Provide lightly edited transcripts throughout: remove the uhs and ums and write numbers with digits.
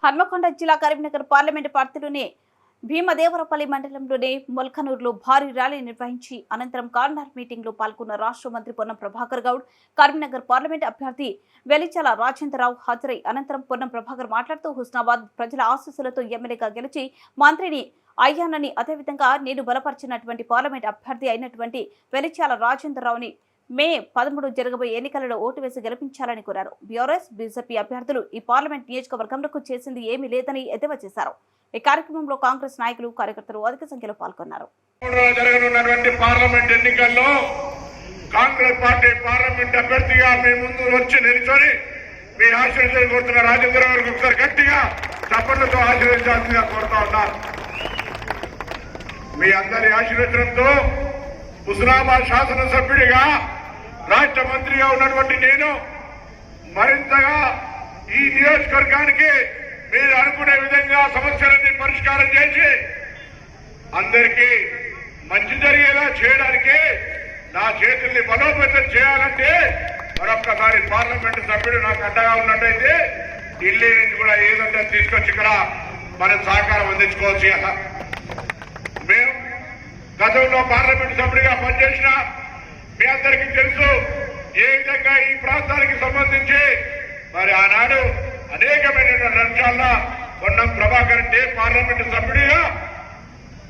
హన్మకొండ జిల్లా కరీంనగర్ పార్లమెంటు పరిధిలోని భీమదేవరపల్లి మండలంలోని మొల్కనూరులో భారీ ర్యాలీ నిర్వహించి అనంతరం కార్నర్ మీటింగ్ లో పాల్గొన్న రాష్ట్ర మంత్రి పొన్నం ప్రభాకర్ గౌడ్, కరీంనగర్ పార్లమెంటు అభ్యర్థి వెలిచాల రాజేంద్రరావు హాజరై అనంతరం పొన్నం ప్రభాకర్ మాట్లాడుతూ హుస్నాబాద్ ప్రజల ఆశీస్సులతో ఎమ్మెల్యేగా గెలిచి మంత్రిని అయ్యానని, అదేవిధంగా నేను బలపరిచినటువంటి పార్లమెంట్ అభ్యర్థి అయినటువంటి వెలిచాల రాజేంద్రరావుని మే 13 జరగబోయే ఎన్నికలలో ఓటు వేసి గెలిపించాలని కోరారు. బీఆర్ఎస్, బీజేపీ అభ్యర్థులు ఈ పార్లమెంట్ నియోజకవర్గంలో చేసింది ఏమీ లేదని ఎద్దేవా చేశారు. ఈ కార్యక్రమంలో కాంగ్రెస్ నాయకులు, కార్యకర్తలు అధిక సంఖ్యలో పాల్గొన్నారు. జరగనున్నటువంటి పార్లమెంట్ ఎన్నికల్లో కాంగ్రెస్ పార్టీ పార్లమెంట్ అభ్యర్థిగా మీ ముందు వచ్చి నిల్చొని మీ ఆశీర్వాదాలు కోరుతున్న రాజేంద్ర గారికి ఒకసారి గట్టిగా చప్పట్లతో ఆశీర్వదించాల్సిందిగా కోరుతా ఉన్నారు. మీ అందరి ఆశీర్వచనంతో హుస్నాబాద్ శాసనసభ్యుడిగా రాష్ట్ర మంత్రిగా ఉన్నటువంటి నేను మరింతగా ఈ నియోజకవర్గానికి మీరు అనుకునే విధంగా సమస్యలన్నీ పరిష్కారం చేసి అందరికీ మంచి జరిగేలా చేయడానికి నా చేతుల్ని బలోపేతం చేయాలంటే మరొక్కసారి పార్లమెంటు సభ్యుడు నాకు అడ్డగా ఉన్నట్టయితే ఢిల్లీ నుంచి కూడా ఏదంటే తీసుకొచ్చి ఇక్కడ మనం సహకారం అందించుకోవచ్చు. మేము గతంలో పార్లమెంటు సభ్యుడిగా పనిచేసిన మీ అందరికీ తెలుసు ఏ విధంగా ఈ ప్రాంతానికి సంబంధించి మరి ఆనాడు అనేకమైన అంశాల్లో పొన్నం ప్రభాకర్ అంటే పార్లమెంటు సభ్యుడిగా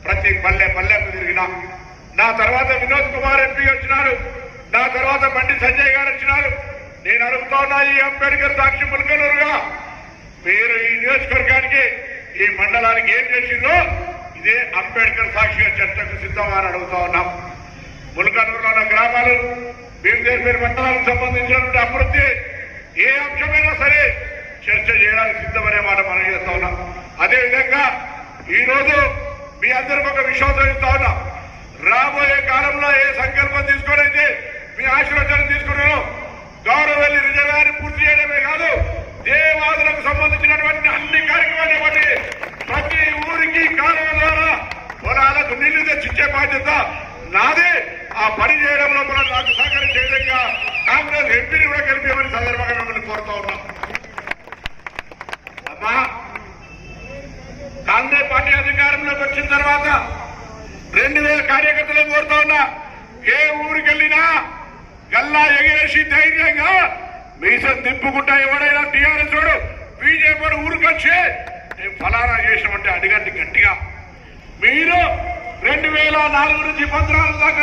ప్రతి పల్లెకు తిరిగినా, నా తర్వాత వినోద్ కుమార్ ఎంపీ వచ్చినారు, నా తర్వాత బండి సంజయ్ గారు వచ్చినారు. నేను అడుగుతా ఉన్నా, ఈ అంబేద్కర్ సాక్షి ముల్కనూరుగా మీరు ఈ నియోజకవర్గానికి ఈ మండలానికి ఏం చేసిందో ఇదే అంబేద్కర్ సాక్షిగా చర్చకు సిద్ధమా అని అడుగుతా ఉన్నాం. ముల్కనూరులో ఉన్న గ్రామాలు, భీమదేవరపల్లి మండలానికి సంబంధించినటువంటి అభివృద్ధి ఏ అంశమైనా సరే చర్చ చేయడానికి సిద్ధమనే మాట మనం చేస్తా ఉన్నాం. అదేవిధంగా ఈరోజు మీ అందరికి ఒక విశ్వాసం ఇస్తా ఉన్నా, రాబోయే కాలంలో ఏ సంకల్పం తీసుకొనైతే మీ ఆశీర్వచనం తీసుకున్నాను, గౌరవెల్లి రిజర్వాయర్ పూర్తి చేయడమే కాదు, దేవాదులకు సంబంధించినటువంటి అన్ని కార్యక్రమాలు ఇవ్వండి. ప్రతి ఊరికి కాలువ ద్వారా పొలాలకు నీళ్లు తెచ్చిచ్చే బాధ్యత నాదే. ఆ పని చేయడంలో కూడా నాకు సహకరించే విధంగా కాంగ్రెస్ ఎంపీని కూడా గెలిపేమని సందర్భంగా మిమ్మల్ని కోరుతా ఉన్నాం. అమ్మా, కాంగ్రెస్ పార్టీ అధికారంలోకి వచ్చిన తర్వాత 2000 కార్యకర్తలను కోరుతా ఉన్నా, ఏ ఊరికి వెళ్ళినా గల్లా ఎగిరేసి ధైర్యంగా మీసం తిప్పుకుంటా ఎవడైనా టీఆర్ఎస్ వాడు బీజేపీ ఊరికొచ్చి మేము ఫలానా చేసామంటే అడిగండి గట్టిగా. మీరు 2004 నుంచి 16 దాకా